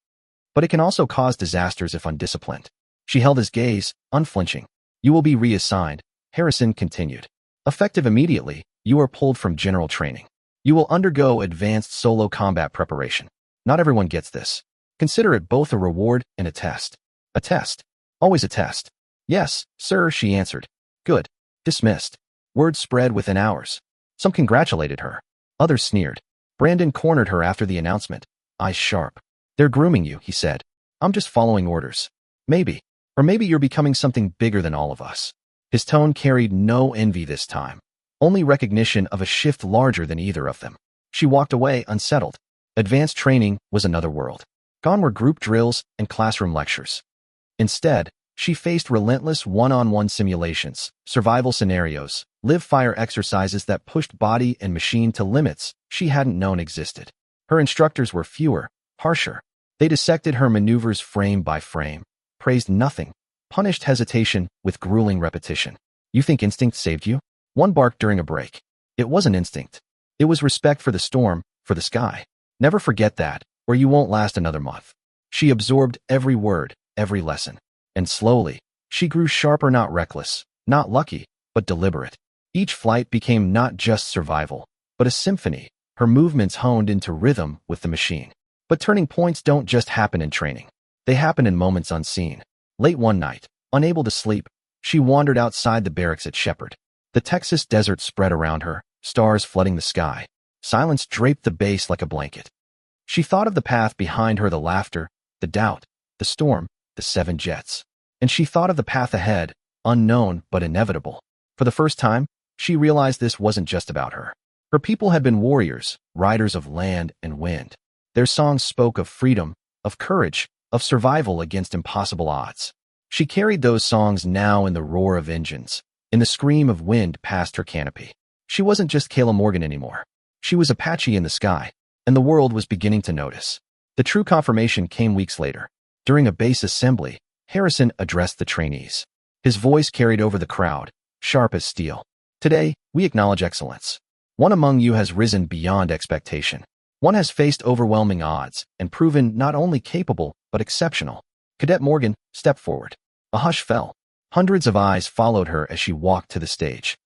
But it can also cause disasters if undisciplined." She held his gaze, unflinching. "You will be reassigned," Harrison continued. "Effective immediately, you are pulled from general training. You will undergo advanced solo combat preparation. Not everyone gets this. Consider it both a reward and a test." "A test? Always a test." "Yes, sir," she answered. "Good." Dismissed. Word spread within hours. Some congratulated her. Others sneered. Brandon cornered her after the announcement, eyes sharp. "They're grooming you," he said. "I'm just following orders. Maybe. Or maybe you're becoming something bigger than all of us." His tone carried no envy this time, only recognition of a shift larger than either of them. She walked away unsettled. Advanced training was another world. Gone were group drills and classroom lectures. Instead, she faced relentless one-on-one simulations, survival scenarios, live-fire exercises that pushed body and machine to limits she hadn't known existed. Her instructors were fewer, harsher. They dissected her maneuvers frame by frame, praised nothing, punished hesitation with grueling repetition. "You think instinct saved you?" One barked during a break. It wasn't instinct. It was respect for the storm, for the sky. Never forget that, or you won't last another month. She absorbed every word, every lesson. And slowly, she grew sharper, not reckless, not lucky, but deliberate. Each flight became not just survival, but a symphony, her movements honed into rhythm with the machine. But turning points don't just happen in training. They happen in moments unseen. Late one night, unable to sleep, she wandered outside the barracks at Shepherd. The Texas desert spread around her, stars flooding the sky. Silence draped the base like a blanket. She thought of the path behind her, the laughter, the doubt, the storm, the 7 jets. And she thought of the path ahead, unknown but inevitable. For the first time, she realized this wasn't just about her. Her people had been warriors, riders of land and wind. Their songs spoke of freedom, of courage, of survival against impossible odds. She carried those songs now in the roar of engines, in the scream of wind past her canopy. She wasn't just Kayla Morgan anymore. She was Apache in the sky, and the world was beginning to notice. The true confirmation came weeks later. During a base assembly, Harrison addressed the trainees. His voice carried over the crowd, sharp as steel. Today, we acknowledge excellence. One among you has risen beyond expectation. One has faced overwhelming odds and proven not only capable, but exceptional. Cadet Morgan stepped forward. A hush fell. Hundreds of eyes followed her as she walked to the stage.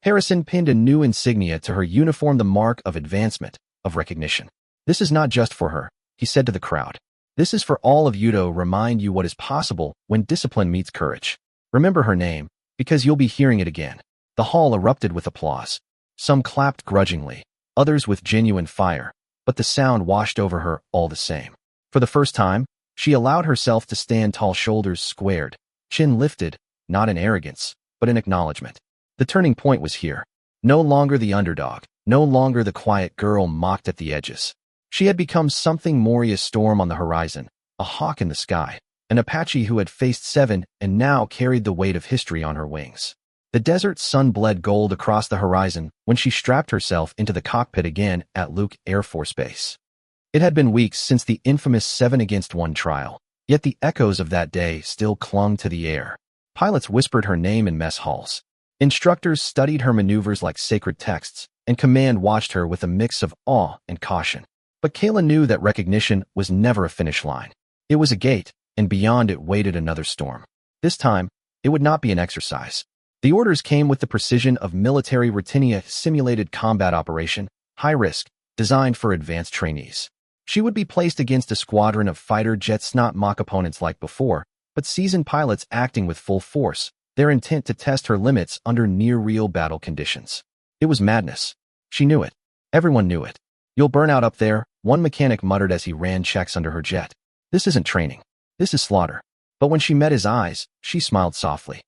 Harrison pinned a new insignia to her uniform, the mark of advancement, of recognition. This is not just for her, he said to the crowd. This is for all of you to remind you what is possible when discipline meets courage. Remember her name, because you'll be hearing it again. The hall erupted with applause. Some clapped grudgingly, others with genuine fire, but the sound washed over her all the same. For the first time, she allowed herself to stand tall, shoulders squared, chin lifted, not in arrogance, but in acknowledgement. The turning point was here. No longer the underdog, no longer the quiet girl mocked at the edges. She had become something more, a storm on the horizon, a hawk in the sky, an Apache who had faced 7 and now carried the weight of history on her wings. The desert sun bled gold across the horizon when she strapped herself into the cockpit again at Luke Air Force Base. It had been weeks since the infamous 7-against-1 trial, yet the echoes of that day still clung to the air. Pilots whispered her name in mess halls. Instructors studied her maneuvers like sacred texts, and command watched her with a mix of awe and caution. But Kayla knew that recognition was never a finish line. It was a gate, and beyond it waited another storm. This time, it would not be an exercise. The orders came with the precision of military routine, a simulated combat operation, high risk, designed for advanced trainees. She would be placed against a squadron of fighter jets, not mock opponents like before, but seasoned pilots acting with full force, their intent to test her limits under near-real battle conditions. It was madness. She knew it. Everyone knew it. You'll burn out up there, one mechanic muttered as he ran checks under her jet. This isn't training. This is slaughter. But when she met his eyes, she smiled softly.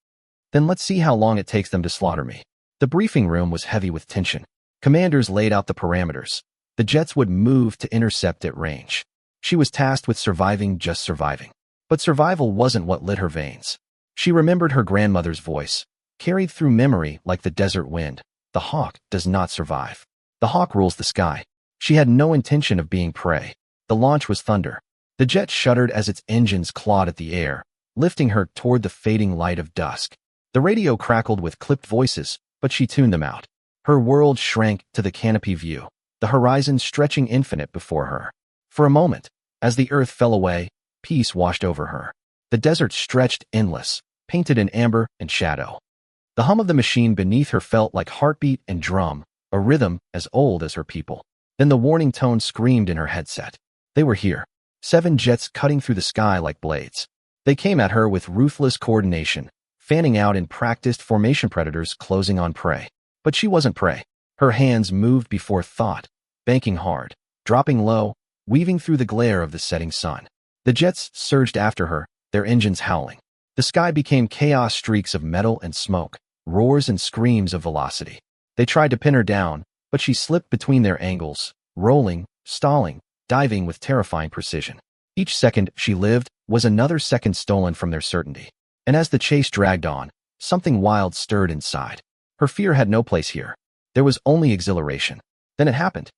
Then let's see how long it takes them to slaughter me. The briefing room was heavy with tension. Commanders laid out the parameters. The jets would move to intercept at range. She was tasked with surviving, just surviving. But survival wasn't what lit her veins. She remembered her grandmother's voice, carried through memory like the desert wind. The hawk does not survive. The hawk rules the sky. She had no intention of being prey. The launch was thunder. The jet shuddered as its engines clawed at the air, lifting her toward the fading light of dusk. The radio crackled with clipped voices, but she tuned them out. Her world shrank to the canopy view, the horizon stretching infinite before her. For a moment, as the earth fell away, peace washed over her. The desert stretched endless, painted in amber and shadow. The hum of the machine beneath her felt like heartbeat and drum, a rhythm as old as her people. Then the warning tone screamed in her headset. They were here. 7 jets cutting through the sky like blades. They came at her with ruthless coordination, fanning out in practiced formation, predators closing on prey. But she wasn't prey. Her hands moved before thought, banking hard, dropping low, weaving through the glare of the setting sun. The jets surged after her, their engines howling. The sky became chaos, streaks of metal and smoke, roars and screams of velocity. They tried to pin her down, but she slipped between their angles, rolling, stalling, diving with terrifying precision. Each second she lived was another second stolen from their certainty. And as the chase dragged on, something wild stirred inside. Her fear had no place here. There was only exhilaration. Then it happened.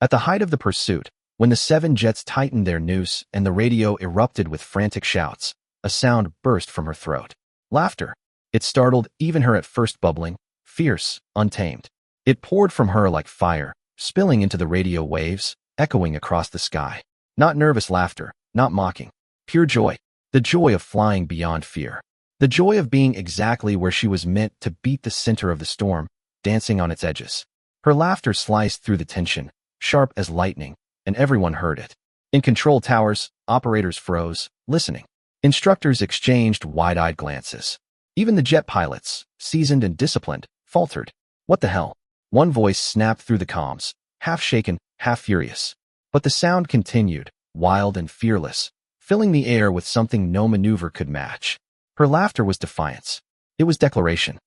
At the height of the pursuit, when the 7 jets tightened their noose and the radio erupted with frantic shouts, a sound burst from her throat. Laughter. It startled even her at first, bubbling, fierce, untamed. It poured from her like fire, spilling into the radio waves, echoing across the sky. Not nervous laughter, not mocking. Pure joy. The joy of flying beyond fear. The joy of being exactly where she was meant to beat the center of the storm, dancing on its edges. Her laughter sliced through the tension, sharp as lightning, and everyone heard it. In control towers, operators froze, listening. Instructors exchanged wide-eyed glances. Even the jet pilots, seasoned and disciplined, faltered. What the hell? One voice snapped through the comms, half shaken, half furious. But the sound continued, wild and fearless, filling the air with something no maneuver could match. Her laughter was defiance. It was declaration.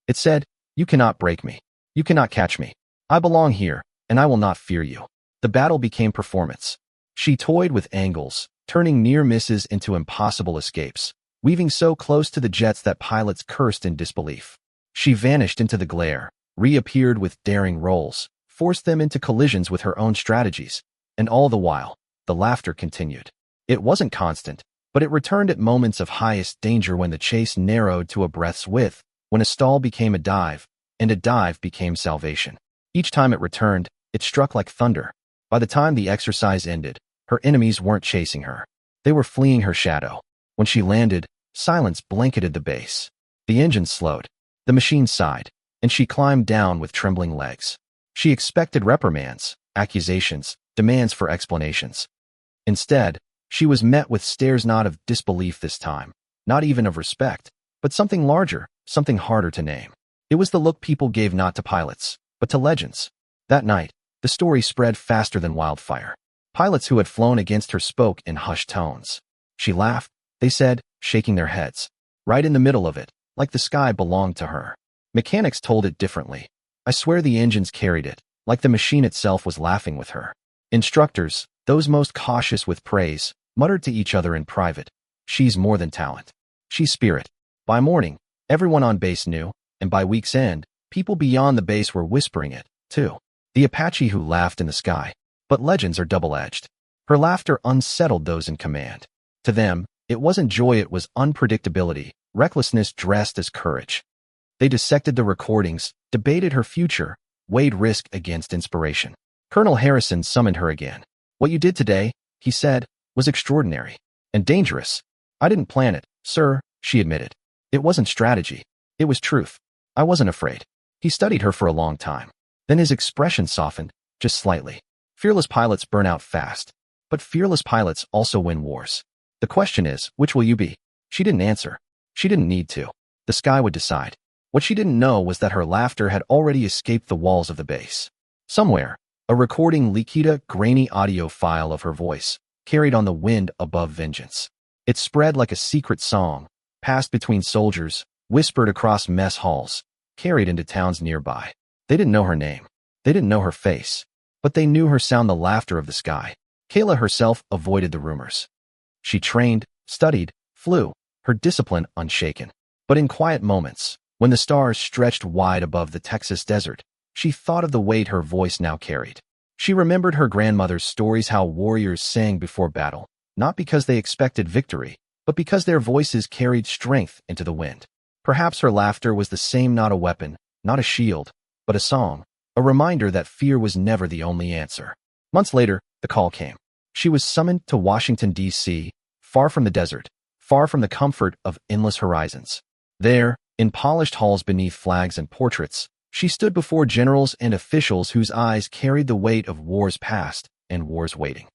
It said, "You cannot break me. You cannot catch me. I belong here, and I will not fear you." The battle became performance. She toyed with angles, turning near misses into impossible escapes, weaving so close to the jets that pilots cursed in disbelief. She vanished into the glare, reappeared with daring rolls, forced them into collisions with her own strategies, and all the while, the laughter continued. It wasn't constant, but it returned at moments of highest danger when the chase narrowed to a breath's width, when a stall became a dive, and a dive became salvation. Each time it returned, it struck like thunder. By the time the exercise ended, her enemies weren't chasing her. They were fleeing her shadow. When she landed, silence blanketed the base. The engine slowed. The machine sighed, and she climbed down with trembling legs. She expected reprimands, accusations, demands for explanations. Instead, she was met with stares not of disbelief this time, not even of respect, but something larger, something harder to name. It was the look people gave not to pilots, but to legends. That night, the story spread faster than wildfire. Pilots who had flown against her spoke in hushed tones. She laughed, they said, shaking their heads. Right in the middle of it, like the sky belonged to her. Mechanics told it differently. I swear the engines carried it, like the machine itself was laughing with her. Instructors, those most cautious with praise, muttered to each other in private. She's more than talent. She's spirit. By morning, everyone on base knew, and by week's end, people beyond the base were whispering it, too. The Apache who laughed in the sky. But legends are double-edged. Her laughter unsettled those in command. To them, it wasn't joy, it was unpredictability, recklessness dressed as courage. They dissected the recordings, debated her future, weighed risk against inspiration. Colonel Harrison summoned her again. What you did today, he said, was extraordinary. And dangerous. I didn't plan it, sir, she admitted. It wasn't strategy. It was truth. I wasn't afraid. He studied her for a long time. Then his expression softened, just slightly. Fearless pilots burn out fast. But fearless pilots also win wars. The question is, which will you be? She didn't answer. She didn't need to. The sky would decide. What she didn't know was that her laughter had already escaped the walls of the base. Somewhere, a recording leaked a grainy audio file of her voice, carried on the wind above vengeance. It spread like a secret song, passed between soldiers, whispered across mess halls, carried into towns nearby. They didn't know her name. They didn't know her face. But they knew her sound, the laughter of the sky. Kayla herself avoided the rumors. She trained, studied, flew, her discipline unshaken. But in quiet moments, when the stars stretched wide above the Texas desert, she thought of the weight her voice now carried. She remembered her grandmother's stories, how warriors sang before battle, not because they expected victory, but because their voices carried strength into the wind. Perhaps her laughter was the same, not a weapon, not a shield, but a song, a reminder that fear was never the only answer. Months later, the call came. She was summoned to Washington, D.C., far from the desert, far from the comfort of endless horizons. There, in polished halls beneath flags and portraits, she stood before generals and officials whose eyes carried the weight of wars past and wars waiting.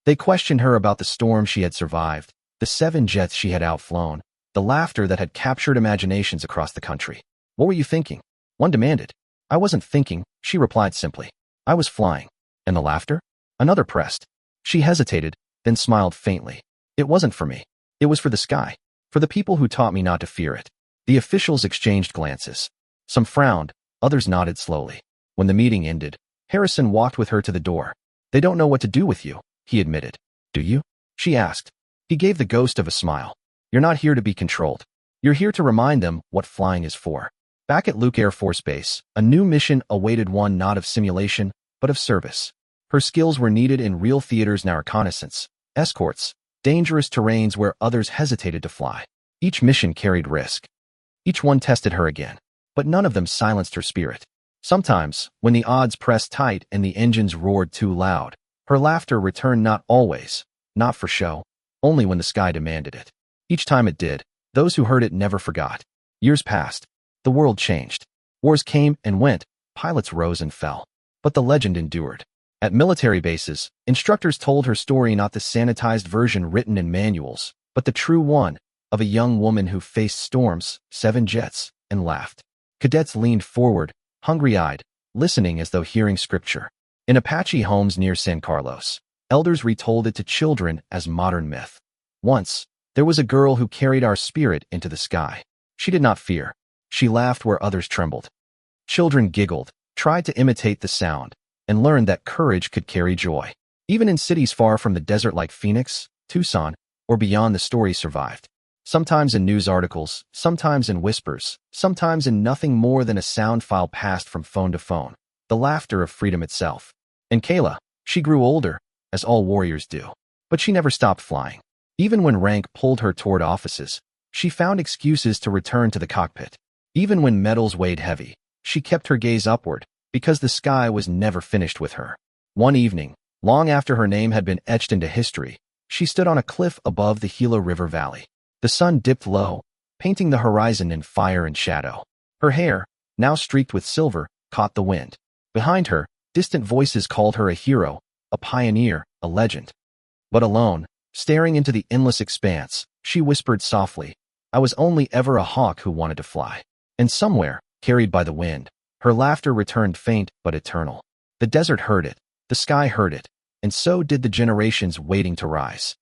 They questioned her about the storm she had survived, the 7 jets she had outflown, the laughter that had captured imaginations across the country. What were you thinking? One demanded. I wasn't thinking, she replied simply. I was flying. And the laughter? Another pressed. She hesitated, then smiled faintly. It wasn't for me. It was for the sky, for the people who taught me not to fear it. The officials exchanged glances. Some frowned, others nodded slowly. When the meeting ended, Harrison walked with her to the door. They don't know what to do with you, he admitted. Do you? She asked. He gave the ghost of a smile. You're not here to be controlled. You're here to remind them what flying is for. Back at Luke Air Force Base, a new mission awaited, one not of simulation, but of service. Her skills were needed in real theaters now: reconnaissance, escorts, dangerous terrains where others hesitated to fly. Each mission carried risk. Each one tested her again, but none of them silenced her spirit. Sometimes, when the odds pressed tight and the engines roared too loud, her laughter returned not always, not for show, only when the sky demanded it. Each time it did, those who heard it never forgot. Years passed. The world changed. Wars came and went, pilots rose and fell. But the legend endured. At military bases, instructors told her story, not the sanitized version written in manuals, but the true one, of a young woman who faced storms, 7 jets, and laughed. Cadets leaned forward, hungry-eyed, listening as though hearing scripture. In Apache homes near San Carlos, elders retold it to children as modern myth. Once, there was a girl who carried our spirit into the sky. She did not fear. She laughed where others trembled. Children giggled, tried to imitate the sound, and learned that courage could carry joy. Even in cities far from the desert like Phoenix, Tucson, or beyond, the story survived. Sometimes in news articles, sometimes in whispers, sometimes in nothing more than a sound file passed from phone to phone. The laughter of freedom itself. And Kayla, she grew older, as all warriors do. But she never stopped flying. Even when rank pulled her toward offices, she found excuses to return to the cockpit. Even when medals weighed heavy, she kept her gaze upward, because the sky was never finished with her. One evening, long after her name had been etched into history, she stood on a cliff above the Gila River Valley. The sun dipped low, painting the horizon in fire and shadow. Her hair, now streaked with silver, caught the wind. Behind her, distant voices called her a hero, a pioneer, a legend. But alone, staring into the endless expanse, she whispered softly, "I was only ever a hawk who wanted to fly." And somewhere, carried by the wind, her laughter returned, faint but eternal. The desert heard it, the sky heard it, and so did the generations waiting to rise.